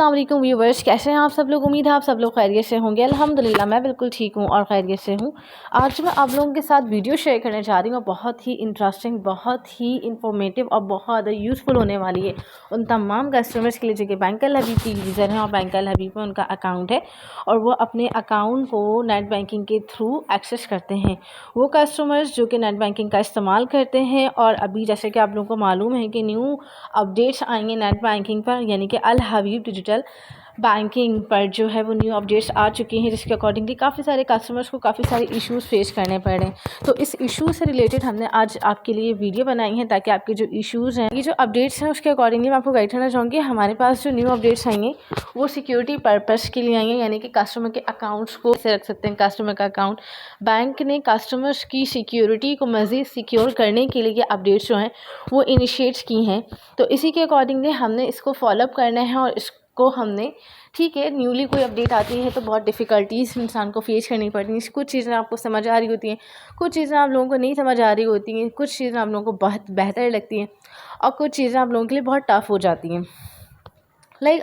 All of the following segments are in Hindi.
अस्सलाम वालेकुम व्यूवर्स, कैसे हैं आप सब लोग। उम्मीद है आप सब लोग खैरियत से होंगे। अल्हम्दुलिल्लाह मैं बिल्कुल ठीक हूँ और खैरियत से हूँ। आज मैं आप लोगों के साथ वीडियो शेयर करने जा रही हूँ, बहुत ही इंटरेस्टिंग, बहुत ही इंफॉर्मेटिव और बहुत यूज़फुल होने वाली है उन तमाम कस्टमर्स के लिए जो कि बैंक अल हबीब की यूज़र हैं और बैंक अल हबीब में उनका अकाउंट है और वो अपने अकाउंट को नेट बैंकिंग के थ्रू एक्सेस करते हैं। वो कस्टमर्स जो कि नेट बैंकिंग का इस्तेमाल करते हैं और अभी जैसे कि आप लोगों को मालूम है कि न्यू अपडेट्स आएंगे नेट बैंकिंग पर, यानी कि अल हबीब डिजिटल बैंकिंग पर जो है वो न्यू अपडेट्स आ चुकी हैं, जिसके अकॉर्डिंगली काफ़ी सारे कस्टमर्स को काफ़ी सारे इश्यूज़ फेस करने पड़ रहे हैं। तो इस इशू से रिलेटेड हमने आज आपके लिए वीडियो बनाई है ताकि आपके जो इश्यूज़ हैं, ये जो अपडेट्स हैं, उसके अकॉर्डिंगली मैं आपको गाइड करना चाहूँगी। हमारे पास जो न्यू अपडेट्स आएंगे वो सिक्योरिटी पर्पज़ के लिए आएंगे, यानी कि कस्टमर के अकाउंट्स को कैसे रख सकते हैं। कस्टमर का अकाउंट, बैंक ने कस्टमर्स की सिक्योरिटी को मज़ीद सिक्योर करने के लिए ये अपडेट्स जो हैं वो इनिशिएट्स की हैं। तो इसी के अकॉर्डिंगली हमने इसको फॉलोअप करना है और को हमने, ठीक है, न्यूली कोई अपडेट आती है तो बहुत डिफ़िकल्टीज़ इंसान को फेस करनी पड़ती हैं। कुछ चीज़ें आपको समझ आ रही होती हैं, कुछ चीज़ें आप लोगों को नहीं समझ आ रही होती हैं, कुछ चीज़ें आप लोगों को बहुत बेहतर लगती हैं और कुछ चीज़ें आप लोगों के लिए बहुत टफ़ हो जाती हैं।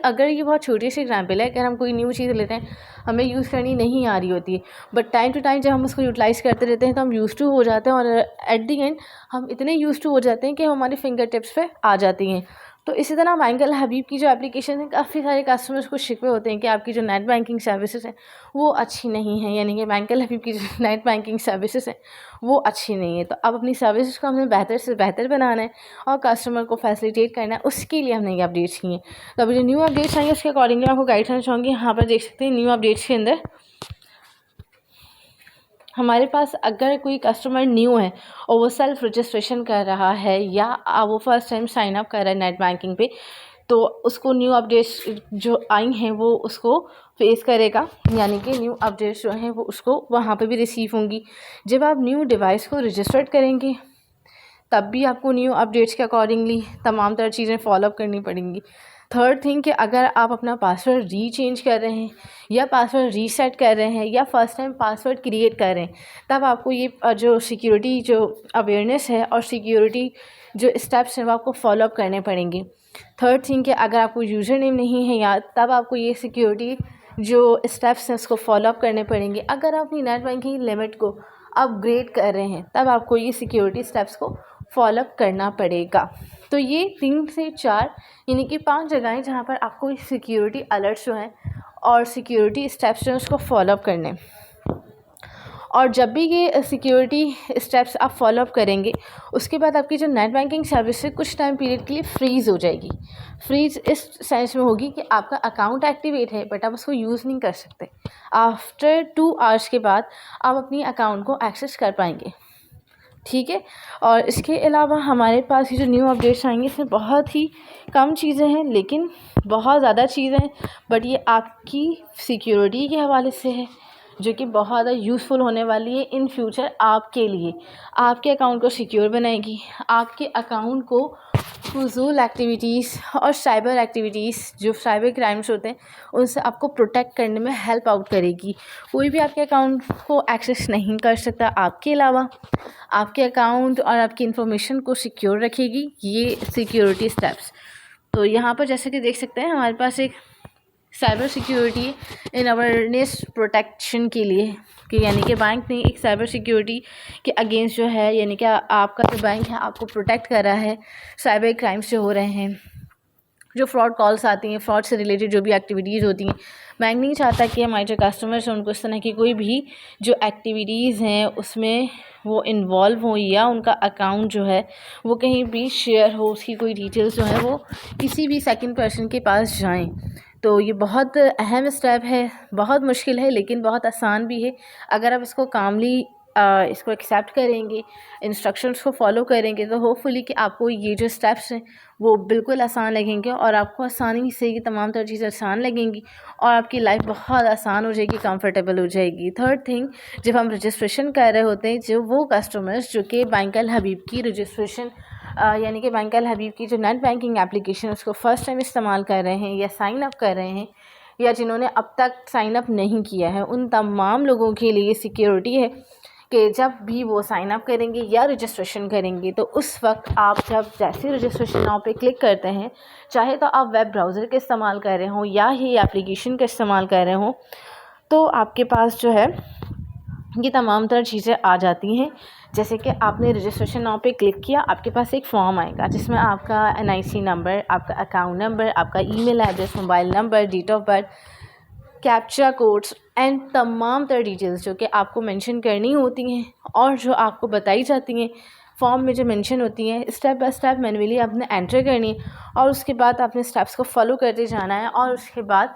अगर ये बहुत छोटी सी एग्जाम्पल है, अगर हम कोई न्यू चीज़ लेते हैं, हमें यूज़ करनी नहीं आ रही होती है, बट टाइम टू टाइम जब हम उसको यूटिलाइज़ करते रहते हैं तो हम यूज़ टू हो जाते हैं और एट दी एंड हम इतने यूज़ टू हो जाते हैं कि हमारे फिंगर टिप्स पे आ जाती हैं। तो इसी तरह बैंक अल हबीब की जो एप्लीकेशन है, काफ़ी सारे कस्टमर्स को शिकवे होते हैं कि आपकी जो नेट बैंकिंग सर्विसेज हैं वो अच्छी नहीं है, यानी कि बैंक अल हबीब की जो नेट बैंकिंग सर्विसेज हैं वो अच्छी नहीं है। तो अब अपनी सर्विसेज को हमें बेहतर से बेहतर बनाना है और कस्टमर को फैसिलिटेट करना है, उसके लिए हमने ये अपडेट्स किए हैं। तो अभी जो न्यू अपडेट्स आएंगे उसके अकॉर्डिंगली मैं आपको गाइड करना चाहूँगी। यहाँ पर देख सकते हैं न्यू अपडेट्स के अंदर हमारे पास अगर कोई कस्टमर न्यू है और वो सेल्फ़ रजिस्ट्रेशन कर रहा है या वो फर्स्ट टाइम साइन अप कर रहा है नेट बैंकिंग पे, तो उसको न्यू अपडेट्स जो आई हैं वो उसको फेस करेगा, यानी कि न्यू अपडेट्स जो हैं वो उसको वहाँ पे भी रिसीव होंगी। जब आप न्यू डिवाइस को रजिस्टर्ड करेंगे तब भी आपको न्यू अपडेट्स के अकॉर्डिंगली तमाम तरह चीज़ें फॉलोअप करनी पड़ेंगी। थर्ड थिंग कि अगर आप अपना पासवर्ड रीचेंज कर रहे हैं या पासवर्ड रीसेट कर रहे हैं या फर्स्ट टाइम पासवर्ड क्रिएट कर रहे हैं, तब आपको ये जो सिक्योरिटी जो अवेयरनेस है और सिक्योरिटी जो स्टेप्स हैं वो आपको फॉलोअप करने पड़ेंगे। थर्ड थिंग कि अगर आपको यूज़र नेम नहीं है याद, तब आपको ये सिक्योरिटी जो स्टेप्स हैं उसको फॉलोअप करने पड़ेंगे। अगर आप अपनी नेट बैंकिंग लिमिट को अपग्रेड कर रहे हैं तब आपको ये सिक्योरिटी स्टेप्स को फॉलोअप करना पड़ेगा। तो ये 3 से 4 यानी कि 5 जगहें जहाँ पर आपको सिक्योरिटी अलर्ट्स जो हैं और सिक्योरिटी स्टेप्स जो हैं उसको फॉलोअप करने हैं। और जब भी ये सिक्योरिटी स्टेप्स आप फॉलोअप करेंगे उसके बाद आपकी जो नेट बैंकिंग सर्विस है कुछ टाइम पीरियड के लिए फ्रीज़ हो जाएगी। फ्रीज़ इस सेंस में होगी कि आपका अकाउंट एक्टिवेट है बट आप उसको यूज़ नहीं कर सकते। आफ्टर 2 आवर्स के बाद आप अपनी अकाउंट को एक्सेस कर पाएंगे, ठीक है। और इसके अलावा हमारे पास ये जो न्यू अपडेट्स आएंगे इसमें बहुत ही कम चीज़ें हैं लेकिन बहुत ज़्यादा चीज़ें हैं, बट ये आपकी सिक्योरिटी के हवाले से है जो कि बहुत ज़्यादा यूज़फुल होने वाली है इन फ्यूचर आपके लिए। आपके अकाउंट को सिक्योर बनाएगी, आपके अकाउंट को फजूल एक्टिविटीज़ और साइबर एक्टिविटीज़ जो साइबर क्राइम्स होते हैं उनसे आपको प्रोटेक्ट करने में हेल्प आउट करेगी। कोई भी आपके अकाउंट को एक्सेस नहीं कर सकता आपके अलावा। आपके अकाउंट और आपकी इन्फॉर्मेशन को सिक्योर रखेगी ये सिक्योरिटी स्टेप्स। तो यहाँ पर जैसे कि देख सकते हैं हमारे पास एक cyber security in awareness protection के लिए कि यानी कि बैंक ने एक साइबर सिक्योरिटी के अगेंस्ट जो है, यानी कि आपका जो बैंक है आपको प्रोटेक्ट कर रहा है साइबर क्राइम्स जो हो रहे हैं, जो फ्रॉड कॉल्स आती हैं, फ्रॉड से रिलेटेड जो भी एक्टिविटीज़ होती हैं। बैंक नहीं चाहता कि हमारे जो कस्टमर्स हैं उनको इस तरह की कोई भी जो एक्टिविटीज़ हैं उसमें वो इन्वॉल्व हो या उनका अकाउंट जो है वो कहीं भी शेयर हो, उसकी कोई डिटेल्स जो है वो किसी भी सेकंड पर्सन के पास जाएं। तो ये बहुत अहम स्टेप है, बहुत मुश्किल है लेकिन बहुत आसान भी है। अगर आप इसको कामली इसको एक्सेप्ट करेंगे, इंस्ट्रक्शंस को फॉलो करेंगे तो होपफुली कि आपको ये जो स्टेप्स हैं वो बिल्कुल आसान लगेंगे और आपको आसानी से ये तमाम तरह चीज़ें आसान लगेंगी और आपकी लाइफ बहुत आसान हो जाएगी, कंफर्टेबल हो जाएगी। थर्ड थिंग, जब हम रजिस्ट्रेशन कर रहे होते हैं, जो वो कस्टमर्स जो कि बैंक अल हबीब की रजिस्ट्रेशन यानी कि बैंक अल हबीब की जो नेट बैंकिंग एप्लीकेशन उसको फ़र्स्ट टाइम इस्तेमाल कर रहे हैं या साइन अप कर रहे हैं या जिन्होंने अब तक साइन अप नहीं किया है, उन तमाम लोगों के लिए सिक्योरिटी है कि जब भी वो साइन अप करेंगे या रजिस्ट्रेशन करेंगे तो उस वक्त आप जब जैसे रजिस्ट्रेशन नाउ पे क्लिक करते हैं, चाहे तो आप वेब ब्राउज़र का इस्तेमाल कर रहे हो या ही एप्लीकेशन का इस्तेमाल कर रहे हो, तो आपके पास जो है ये तमाम तरह चीज़ें आ जाती हैं। जैसे कि आपने रजिस्ट्रेशन नाउ पे क्लिक किया, आपके पास एक फॉर्म आएगा जिसमें आपका NIC नंबर, आपका अकाउंट नंबर, आपका email address, mobile number, date of birth, captcha codes and तमाम तरह डिटेल्स जो कि आपको मेंशन करनी होती हैं और जो आपको बताई जाती हैं फॉर्म में जो मेंशन होती हैं, स्टेप बाय स्टेप मैन्युअली आपने एंटर करनी है और उसके बाद आपने स्टेप्स को फॉलो करते जाना है। और उसके बाद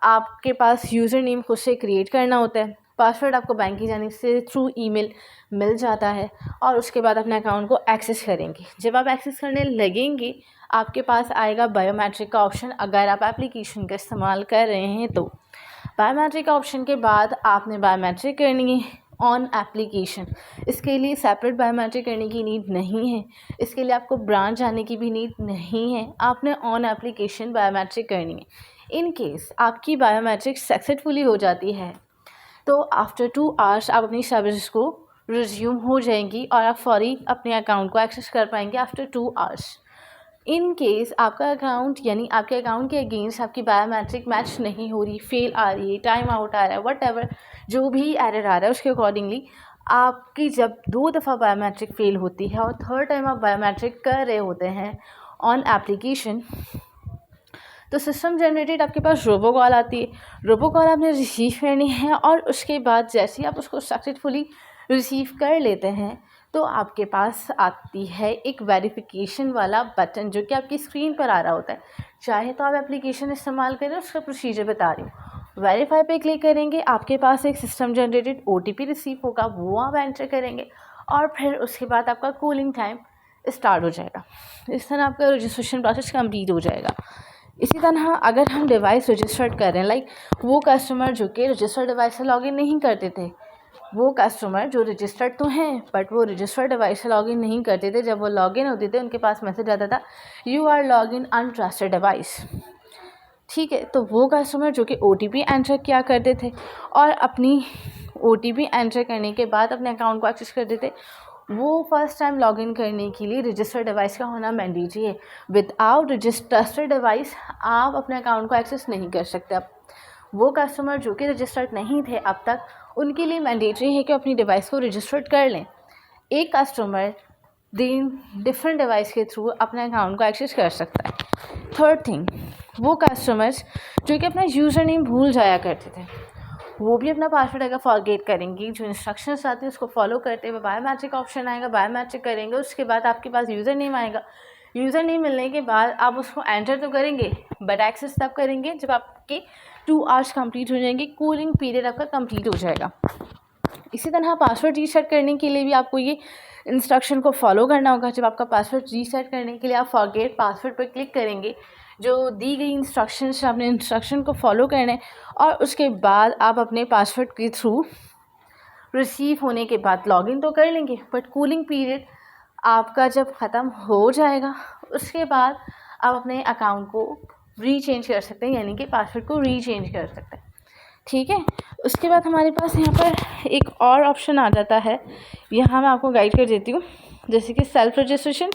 आपके पास यूज़र नेम खुद से क्रिएट करना होता है। पासवर्ड आपको बैंक की जानिब से थ्रू ईमेल मिल जाता है और उसके बाद अपने अकाउंट को एक्सेस करेंगे। जब आप एक्सेस करने लगेंगे, आपके पास आएगा बायोमेट्रिक का ऑप्शन। अगर आप एप्लीकेशन का इस्तेमाल कर रहे हैं तो बायोमेट्रिक ऑप्शन के बाद आपने बायोमेट्रिक करनी है ऑन एप्लीकेशन। इसके लिए सेपरेट बायोमेट्रिक करने की नीड नहीं है, इसके लिए आपको ब्रांच जाने की भी नीड नहीं है, आपने ऑन एप्लीकेशन बायोमेट्रिक करनी है। इन केस आपकी बायोमेट्रिक सक्सेसफुली हो जाती है तो आफ्टर 2 आवर्स आप अपनी सर्विस को रिज्यूम हो जाएंगी और आप फौरी अपने अकाउंट को एक्सेस कर पाएंगे आफ्टर 2 आवर्स। इन केस आपका अकाउंट यानी आपके अकाउंट के अगेंस्ट आपकी बायोमेट्रिक मैच नहीं हो रही, फेल आ रही है, टाइम आउट आ रहा है, व्हाटएवर जो भी एरर आ रहा है उसके अकॉर्डिंगली आपकी जब 2 दफ़ा बायोमेट्रिक फेल होती है और थर्ड टाइम आप बायोमेट्रिक कर रहे होते हैं ऑन एप्लीकेशन, तो सिस्टम जनरेटेड आपके पास रोबो कॉल आती है। रोबो कॉल आपने रिसीव करनी है और उसके बाद जैसे ही आप उसको सक्सेसफुली रिसीव कर लेते हैं तो आपके पास आती है एक वेरिफिकेशन वाला बटन जो कि आपकी स्क्रीन पर आ रहा होता है। चाहे तो आप एप्लीकेशन इस्तेमाल करें, उसका प्रोसीजर बता रही हूँ। वेरीफाई पे क्लिक करेंगे, आपके पास एक सिस्टम जनरेटेड OTP रिसीव होगा, वो आप एंटर करेंगे और फिर उसके बाद आपका कूलिंग टाइम स्टार्ट हो जाएगा। इस तरह आपका रजिस्ट्रेशन प्रोसेस कंप्लीट हो जाएगा। इसी तरह अगर हम डिवाइस रजिस्टर्ड कर रहे हैं, लाइक वो कस्टमर जो कि रजिस्टर्ड डिवाइस से लॉगिन नहीं करते थे, वो कस्टमर जो रजिस्टर्ड तो हैं बट वो रजिस्टर्ड डिवाइस से लॉगिन नहीं करते थे, जब वो लॉगिन होते थे उनके पास मैसेज आता था you are login untrusted device. ठीक है, तो वो कस्टमर जो कि OTP एंटर किया करते थे और अपनी OTP एंटर करने के बाद अपने अकाउंट को एक्सेस करते थे, वो फर्स्ट टाइम लॉगिन करने के लिए रजिस्टर्ड डिवाइस का होना मैंडेटरी है। विदाउट रजिस्टर्ड डिवाइस आप अपने अकाउंट को एक्सेस नहीं कर सकते। अब वो कस्टमर जो कि रजिस्टर्ड नहीं थे अब तक, उनके लिए मैंडेटरी है कि अपनी डिवाइस को रजिस्टर्ड कर लें। एक कस्टमर डिफरेंट डिवाइस के थ्रू अपने अकाउंट को एक्सेस कर सकता है। थर्ड थिंग, वो कस्टमर्स जो कि अपना यूज़र नेम भूल जाया करते थे, वो भी अपना पासवर्ड अगर फॉरगेट करेंगी, जो इंस्ट्रक्शंस आते हैं उसको फॉलो करते हुए बायोमेट्रिक ऑप्शन आएगा, बायोमेट्रिक करेंगे, उसके बाद आपके पास यूज़र नेम आएगा। यूज़र नेम मिलने के बाद आप उसको एंटर तो करेंगे बट एक्सेस तब करेंगे जब आपके 2 आवर्स कंप्लीट हो जाएंगे, कूलिंग पीरियड आपका कंप्लीट हो जाएगा। इसी तरह पासवर्ड रीसेट करने के लिए भी आपको ये इंस्ट्रक्शन को फॉलो करना होगा। जब आपका पासवर्ड रीसेट करने के लिए आप फॉरगेट पासवर्ड पर क्लिक करेंगे, जो दी गई इंस्ट्रक्शन से आपने इंस्ट्रक्शन को फॉलो करना है और उसके बाद आप अपने पासवर्ड के थ्रू रिसीव होने के बाद लॉगिन तो कर लेंगे बट कूलिंग पीरियड आपका जब ख़त्म हो जाएगा उसके बाद आप अपने अकाउंट को रीचेंज कर सकते हैं, यानी कि पासवर्ड को रीचेंज कर सकते हैं। ठीक है, उसके बाद हमारे पास यहाँ पर एक और ऑप्शन आ जाता है, यहाँ मैं आपको गाइड कर देती हूँ, जैसे कि सेल्फ रजिस्ट्रेशन,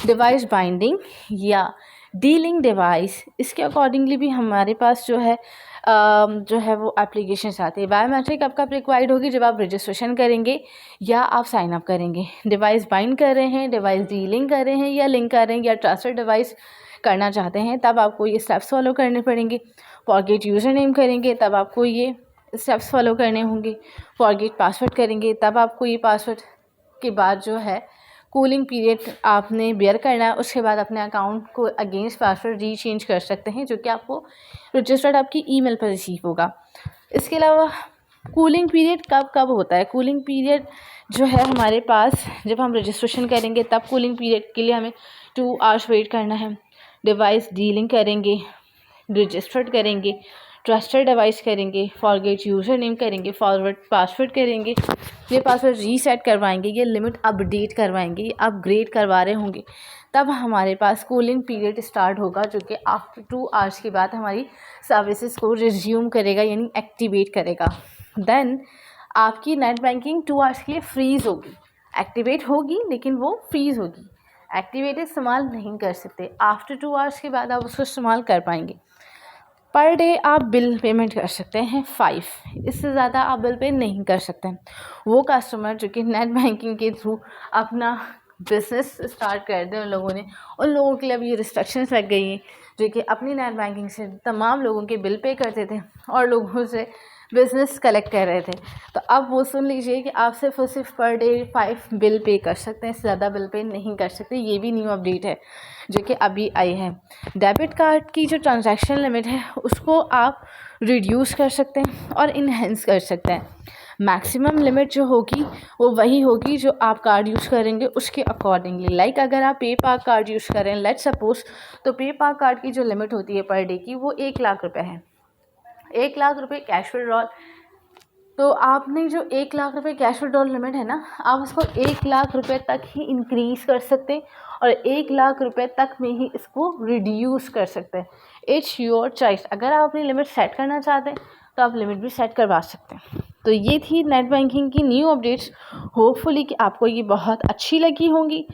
डिवाइस बाइंडिंग या डीलिंग डिवाइस। इसके अकॉर्डिंगली भी हमारे पास जो है वो एप्लीकेशंस आती है। बायोमेट्रिक आपका रिक्वायर्ड होगी जब आप रजिस्ट्रेशन करेंगे या आप साइन अप करेंगे। डिवाइस बाइंड कर रहे हैं, डिवाइस डीलिंग कर रहे हैं या लिंक कर रहे हैं या ट्रस्टेड डिवाइस करना चाहते हैं, तब आपको ये स्टेप्स फॉलो करने पड़ेंगे। फॉरगेट यूज़र नेम करेंगे तब आपको ये स्टेप्स फॉलो करने होंगे। फॉरगेट पासवर्ड करेंगे तब आपको ये पासवर्ड के बाद जो है कूलिंग पीरियड आपने बेयर करना है। उसके बाद अपने अकाउंट को अगेंस्ट पासवर्ड रीचेंज कर सकते हैं, जो कि आपको रजिस्टर्ड आपकी ईमेल पर रिसीव होगा। इसके अलावा कूलिंग पीरियड कब कब होता है? कूलिंग पीरियड जो है हमारे पास जब हम रजिस्ट्रेशन करेंगे तब कूलिंग पीरियड के लिए हमें 2 आवर्स वेट करना है। डिवाइस डीलिंग करेंगे, रजिस्टर्ड करेंगे, ट्रस्टेड डिवाइस करेंगे, फॉरगेट यूज़र नेम करेंगे, फॉरवर्ड पासवर्ड करेंगे, ये पासवर्ड रीसेट करवाएंगे, ये लिमिट अपडेट करवाएंगे, अपग्रेड करवा रहे होंगे, तब हमारे पास कूलिंग पीरियड स्टार्ट होगा, जो कि आफ्टर 2 आवर्स के बाद हमारी सर्विसेज को रिज्यूम करेगा, यानी एक्टिवेट करेगा। देन आपकी नेट बैंकिंग 2 आवर्स के लिए फ्रीज़ होगी, एक्टिवेट होगी लेकिन वो फ्रीज़ होगी। एक्टिवेट इस्तेमाल नहीं कर सकते, आफ्टर 2 आवर्स के बाद आप उसको इस्तेमाल कर पाएंगे। पर डे आप बिल पेमेंट कर सकते हैं 5, इससे ज़्यादा आप बिल पे नहीं कर सकते। वो कस्टमर जो कि नेट बैंकिंग के थ्रू अपना बिज़नेस स्टार्ट कर दें उन लोगों के लिए अब ये रिस्ट्रिक्शंस लग गई हैं, जो कि अपनी नेट बैंकिंग से तमाम लोगों के बिल पे करते थे और लोगों से बिज़नेस कलेक्ट कर रहे थे। तो अब वो सुन लीजिए कि आप सिर्फ और सिर्फ पर डे 5 बिल पे कर सकते हैं, इससे ज़्यादा बिल पे नहीं कर सकते। ये भी न्यू अपडेट है जो कि अभी आई है। डेबिट कार्ड की जो ट्रांजैक्शन लिमिट है उसको आप रिड्यूस कर सकते हैं और इन्हेंस कर सकते हैं। मैक्सिमम लिमिट जो होगी वो वही होगी जो आप कार्ड यूज़ करेंगे उसके अकॉर्डिंगली। लाइक अगर आप पेपाल कार्ड यूज़ करें लेट्स सपोज, तो पेपाल कार्ड की जो लिमिट होती है पर डे की वो 1 लाख रुपए है। 1 लाख रुपए कैश विड्रॉल, तो आपने जो 1 लाख रुपए कैश विड्रॉल लिमिट है ना, आप उसको 1 लाख रुपए तक ही इंक्रीज़ कर सकते हैं और 1 लाख रुपए तक में ही इसको रिड्यूस कर सकते हैं। It's your choice. अगर आप अपनी लिमिट सेट करना चाहते हैं तो आप लिमिट भी सेट करवा सकते हैं। तो ये थी नेट बैंकिंग की न्यू अपडेट्स। होपफुली कि आपको ये बहुत अच्छी लगी होंगी।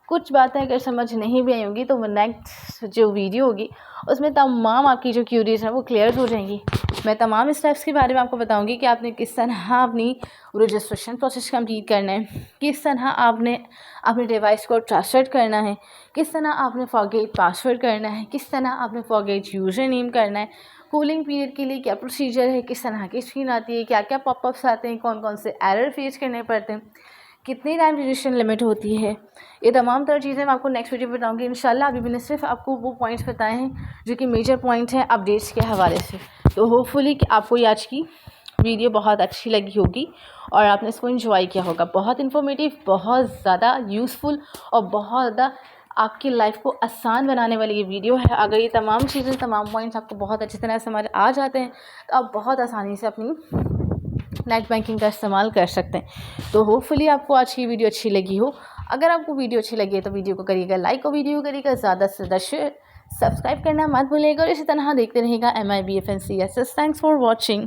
कुछ बातें अगर समझ नहीं भी आई होंगी तो वो नेक्स्ट जो वीडियो होगी उसमें तमाम आपकी जो क्यूरीज हैं वो क्लियर हो जाएंगी। मैं तमाम स्टेप्स के बारे में आपको बताऊंगी कि आपने किस तरह अपनी रजिस्ट्रेशन प्रोसेस कंप्लीट करना है, किस तरह आपने अपने डिवाइस को ट्रांसफर करना है, किस तरह आपने फॉरगेट पासवर्ड करना है, किस तरह आपने फॉरगेट यूज़र नेम करना है, कूलिंग पीरियड के लिए क्या प्रोसीजर है, किस तरह की स्क्रीन आती है, क्या क्या पॉपअप्स आते हैं, कौन कौन से एरर फेस करने पड़ते हैं, कितनी टाइम रजिस्ट्रेशन लिमिट होती है। ये तमाम तरह चीज़ें मैं आपको नेक्स्ट वीडियो में बताऊंगी इंशाल्लाह। अभी मैंने सिर्फ आपको वो पॉइंट्स बताए हैं जो कि मेजर पॉइंट हैं अपडेट्स के हवाले से। तो होपफुली कि आपको ये आज की वीडियो बहुत अच्छी लगी होगी और आपने इसको एंजॉय किया होगा। बहुत इन्फॉर्मेटिव, बहुत ज़्यादा यूज़फुल और बहुत ज़्यादा आपकी लाइफ को आसान बनाने वाली ये वीडियो है। अगर ये तमाम चीज़ें, तमाम पॉइंट्स आपको बहुत अच्छी तरह समझ आ जाते हैं तो आप बहुत आसानी से अपनी नेट बैंकिंग का इस्तेमाल कर सकते हैं। तो होपफुली आपको आज की वीडियो अच्छी लगी हो। अगर आपको वीडियो अच्छी लगी है तो वीडियो को करिएगा लाइक और वीडियो करिएगा ज़्यादा से ज़्यादा शेयर, सब्सक्राइब करना मत भूलिएगा और इसी तरह देखते रहिएगा MIBFNCSS। Thanks for watching.